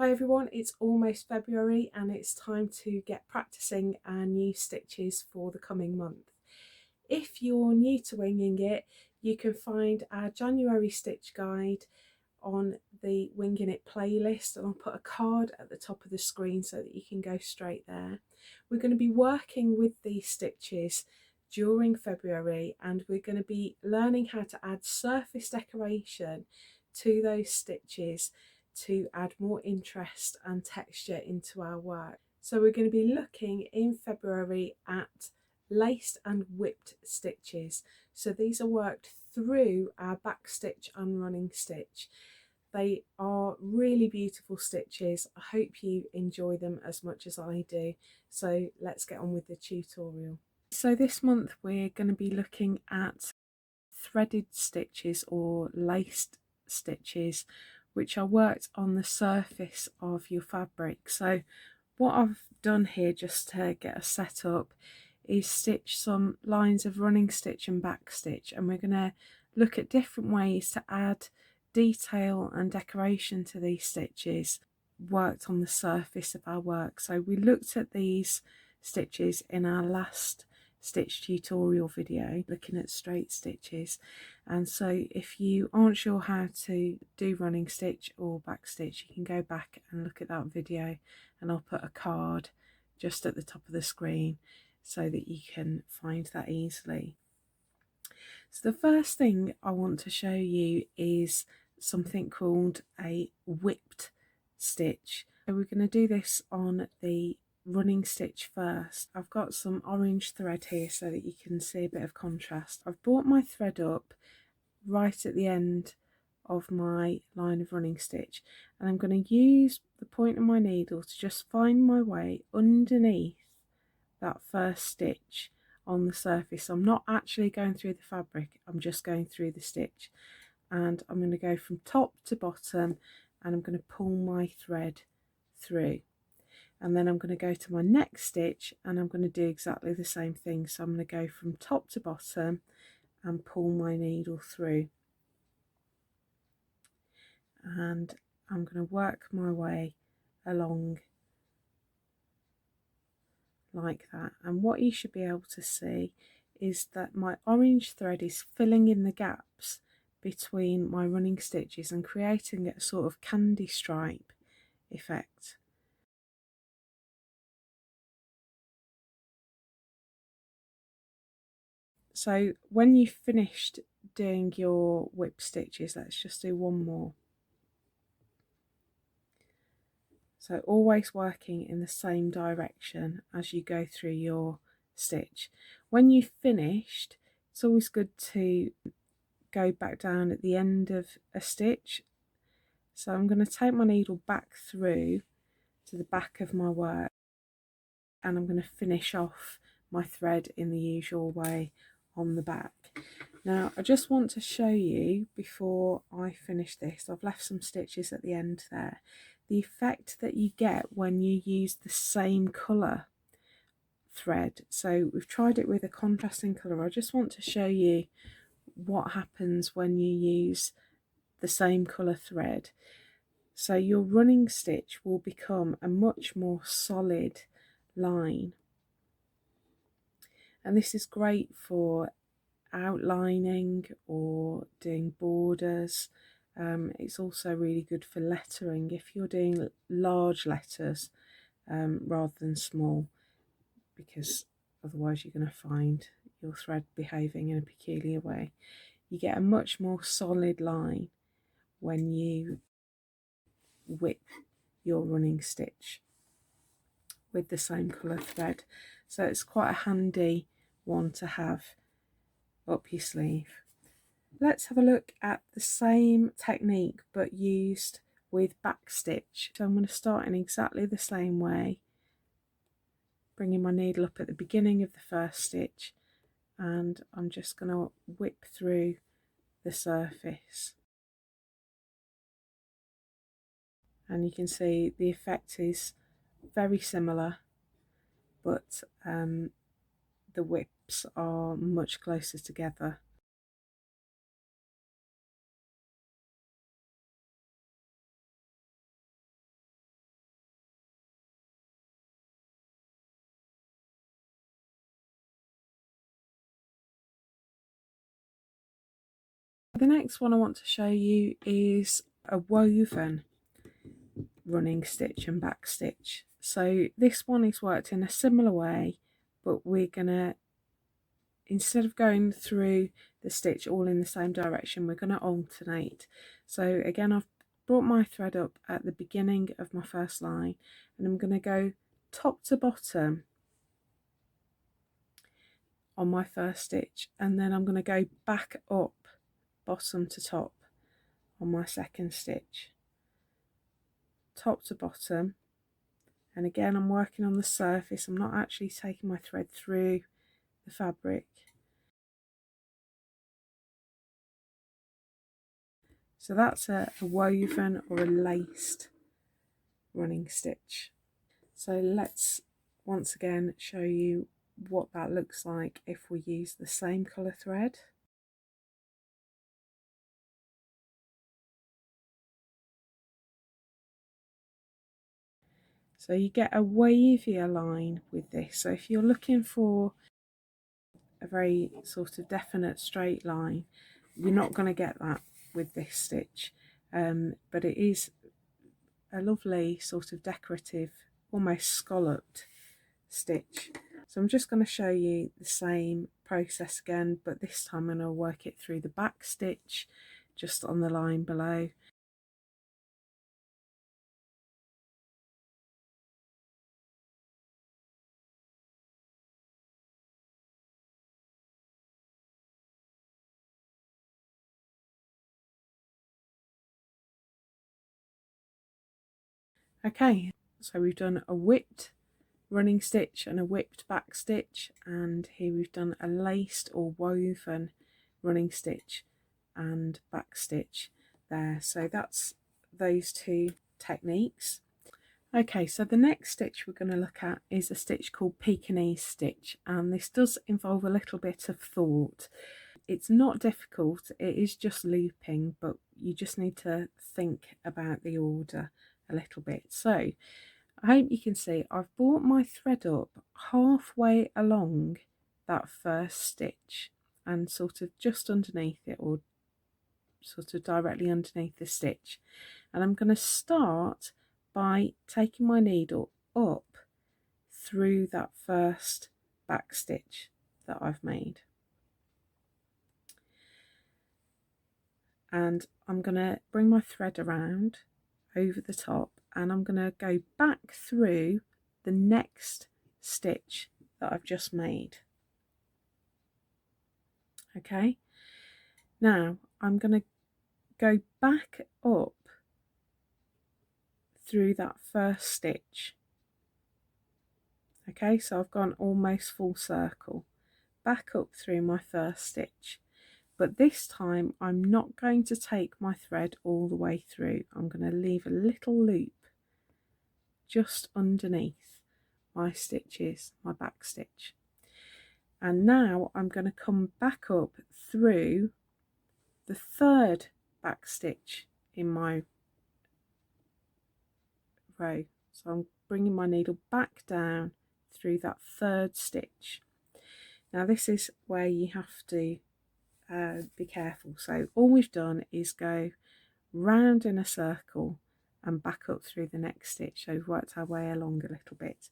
Hi everyone, it's almost February and it's time to get practicing our new stitches for the coming month. If you're new to winging it, you can find our January stitch guide on the Winging It playlist, and I'll put a card at the top of the screen so that you can go straight there. We're going to be working with these stitches during February, and we're going to be learning how to add surface decoration to those stitches to add more interest and texture into our work. So we're going to be looking in February at laced and whipped stitches. So these are worked through our back stitch and running stitch. They are really beautiful stitches. I hope you enjoy them as much as I do. So let's get on with the tutorial. So this month we're going to be looking at threaded stitches or laced stitches, which are worked on the surface of your fabric. So what I've done here, just to get us set up, is stitch some lines of running stitch and back stitch, and we're going to look at different ways to add detail and decoration to these stitches worked on the surface of our work. So we looked at these stitches in our last stitch tutorial video looking at straight stitches, and so if you aren't sure how to do running stitch or back stitch, you can go back and look at that video, and I'll put a card just at the top of the screen so that you can find that easily. So the first thing I want to show you is something called a whipped stitch. So we're going to do this on the running stitch first. I've got some orange thread here so that you can see a bit of contrast. I've brought my thread up right at the end of my line of running stitch, and I'm going to use the point of my needle to just find my way underneath that first stitch on the surface. I'm not actually going through the fabric, I'm just going through the stitch, and I'm going to go from top to bottom, and I'm going to pull my thread through, and then I'm going to go to my next stitch and I'm going to do exactly the same thing. So I'm going to go from top to bottom and pull my needle through, and I'm going to work my way along like that. And what you should be able to see is that my orange thread is filling in the gaps between my running stitches and creating a sort of candy stripe effect. So when you've finished doing your whip stitches, let's just do one more. So always working in the same direction as you go through your stitch. When you've finished, it's always good to go back down at the end of a stitch. So I'm going to take my needle back through to the back of my work, and I'm going to finish off my thread in the usual way on the back. Now I just want to show you before I finish this, I've left some stitches at the end there, the effect that you get when you use the same colour thread. So we've tried it with a contrasting colour. I just want to show you what happens when you use the same colour thread. So your running stitch will become a much more solid line, and this is great for outlining or doing borders. It's also really good for lettering if you're doing large letters rather than small, because otherwise you're going to find your thread behaving in a peculiar way. You get a much more solid line when you whip your running stitch with the same colour thread. So it's quite a handy one to have up your sleeve. Let's have a look at the same technique but used with back stitch. So I'm going to start in exactly the same way, bringing my needle up at the beginning of the first stitch, and I'm just going to whip through the surface. And you can see the effect is very similar, but the whips are much closer together. The next one I want to show you is a woven running stitch and back stitch. So this one is worked in a similar way, but we're gonna, instead of going through the stitch all in the same direction, we're going to alternate. So again, I've brought my thread up at the beginning of my first line, and I'm going to go top to bottom on my first stitch, and then I'm going to go back up bottom to top on my second stitch, top to bottom. And again, I'm working on the surface, I'm not actually taking my thread through the fabric. So that's a woven or a laced running stitch. So let's once again show you what that looks like if we use the same colour thread. So you get a wavier line with this. So if you're looking for a very sort of definite straight line, you're not going to get that with this stitch, but it is a lovely sort of decorative, almost scalloped stitch. So I'm just going to show you the same process again, but this time I'm going to work it through the back stitch just on the line below. Okay, so we've done a whipped running stitch and a whipped back stitch, and here we've done a laced or woven running stitch and back stitch there. So that's those two techniques. Okay, so the next stitch we're going to look at is a stitch called Pekingese stitch, and this does involve a little bit of thought. It's not difficult, it is just looping, but you just need to think about the order a little bit. So I hope you can see I've brought my thread up halfway along that first stitch and sort of just underneath it, or sort of directly underneath the stitch, and I'm going to start by taking my needle up through that first back stitch that I've made, and I'm going to bring my thread around over the top, and I'm going to go back through the next stitch that I've just made. Okay, now I'm going to go back up through that first stitch. Okay, so I've gone almost full circle back up through my first stitch, but this time I'm not going to take my thread all the way through. I'm going to leave a little loop just underneath my stitches, my back stitch, and now I'm going to come back up through the third back stitch in my row. So I'm bringing my needle back down through that third stitch. Now this is where you have to be careful. So all we've done is go round in a circle and back up through the next stitch. So we've worked our way along a little bit.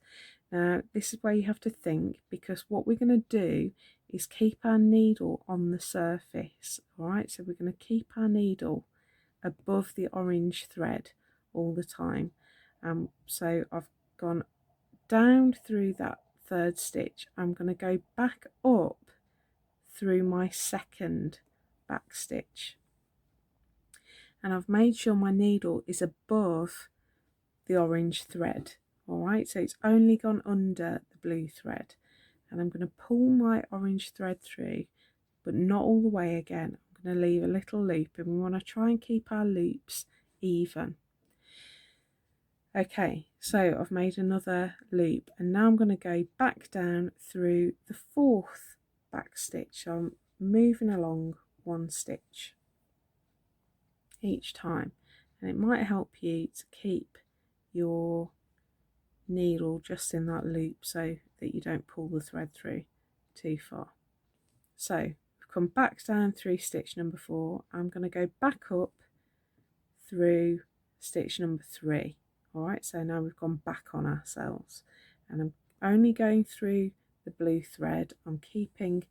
Now this is where you have to think, because what we're going to do is keep our needle on the surface. All right, so we're going to keep our needle above the orange thread all the time. So I've gone down through that third stitch. I'm going to go back up through my second back stitch, and I've made sure my needle is above the orange thread. All right, so it's only gone under the blue thread, and I'm going to pull my orange thread through, but not all the way again. I'm going to leave a little loop, and we want to try and keep our loops even. Okay, so I've made another loop, and now I'm going to go back down through the fourth back stitch. So I'm moving along one stitch each time, and it might help you to keep your needle just in that loop so that you don't pull the thread through too far. So we've come back down through stitch number 4. I'm going to go back up through stitch number 3. Alright, so now we've gone back on ourselves, and I'm only going through the blue thread. I'm keeping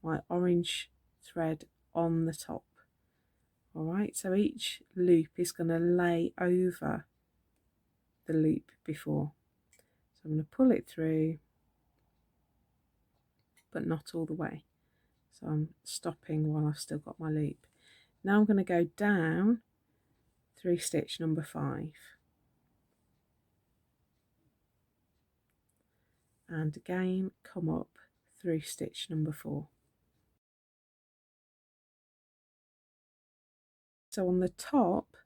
my orange thread on the top. Alright, so each loop is going to lay over the loop before. So I'm going to pull it through, but not all the way. So I'm stopping while I've still got my loop. Now I'm going to go down through stitch number 5. And again come up through stitch number 4. So on the top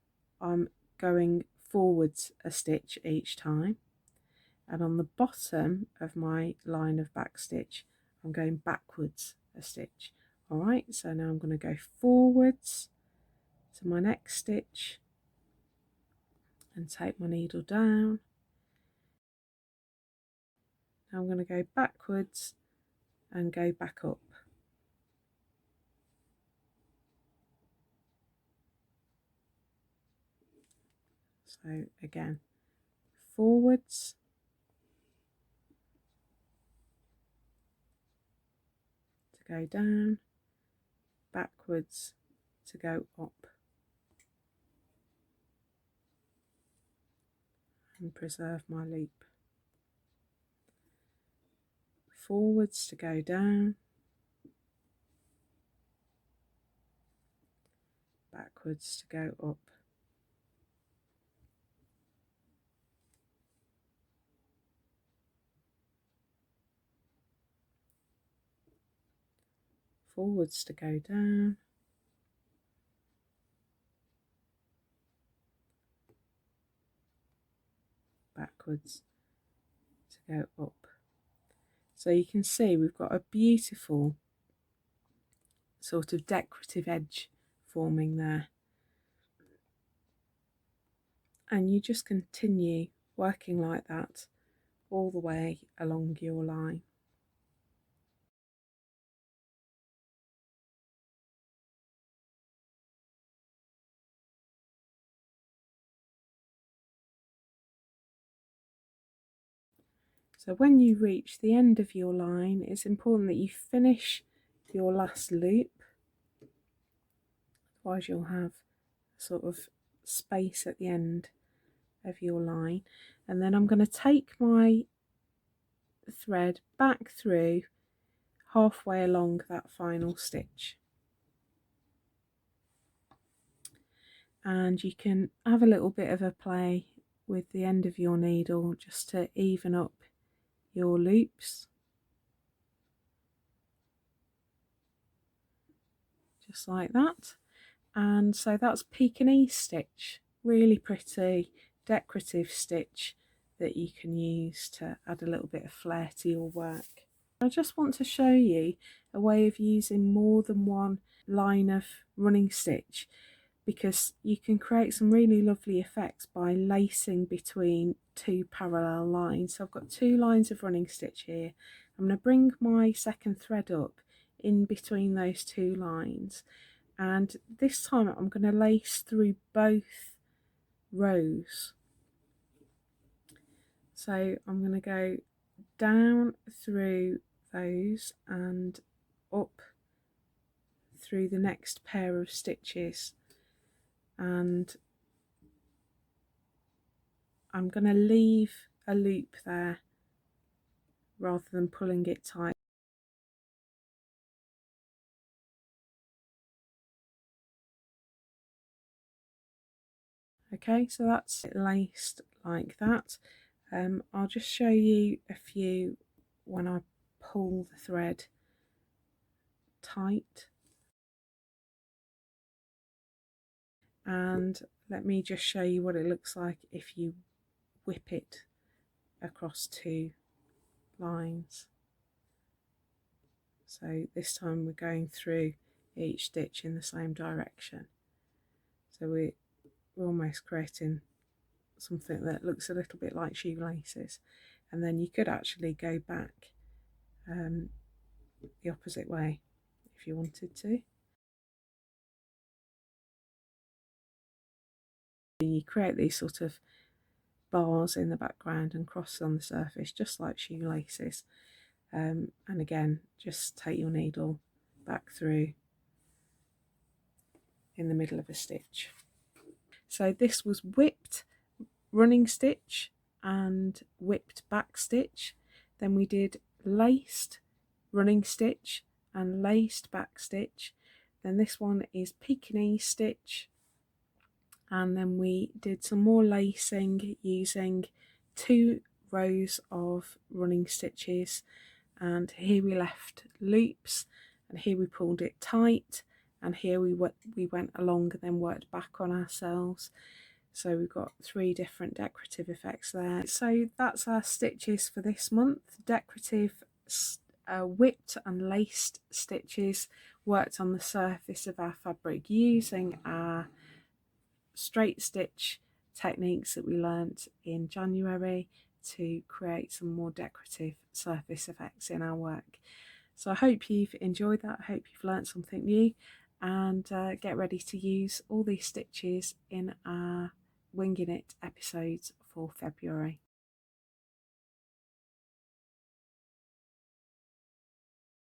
I'm going forwards a stitch each time, and on the bottom of my line of back stitch I'm going backwards a stitch. Alright, so now I'm going to go forwards to my next stitch and take my needle down. Now I'm going to go backwards and go back up. So again, forwards, to go down, backwards to go up, and preserve my loop. Forwards to go down, backwards to go up. Forwards to go down, backwards to go up. So you can see we've got a beautiful sort of decorative edge forming there, and you just continue working like that all the way along your line. So when you reach the end of your line, it's important that you finish your last loop, otherwise you'll have sort of space at the end of your line. And then I'm going to take my thread back through halfway along that final stitch, and you can have a little bit of a play with the end of your needle just to even up your loops, just like that. And so that's Pekingese stitch, really pretty decorative stitch that you can use to add a little bit of flair to your work. I just want to show you a way of using more than one line of running stitch, because you can create some really lovely effects by lacing between two parallel lines. So I've got 2 lines of running stitch here. I'm going to bring my second thread up in between those 2 lines, and this time I'm going to lace through both rows. So I'm going to go down through those and up through the next pair of stitches, and I'm going to leave a loop there rather than pulling it tight. Okay, so that's it laced like that. I'll just show you a few when I pull the thread tight. And let me just show you what it looks like if you whip it across 2 lines. So this time we're going through each stitch in the same direction. So we're almost creating something that looks a little bit like shoelaces. And then you could actually go back the opposite way if you wanted to. You create these sort of bars in the background and crosses on the surface, just like shoelaces. And again, just take your needle back through in the middle of a stitch. So this was whipped running stitch and whipped back stitch. Then we did laced running stitch and laced back stitch. Then this one is Pekingese stitch, and then we did some more lacing using 2 rows of running stitches, and here we left loops, and here we pulled it tight, and here we went along and then worked back on ourselves. So we've got 3 different decorative effects there. So that's our stitches for this month. Decorative whipped and laced stitches worked on the surface of our fabric using our straight stitch techniques that we learnt in January to create some more decorative surface effects in our work. So I hope you've enjoyed that. I hope you've learnt something new, and get ready to use all these stitches in our Winging It episodes for February.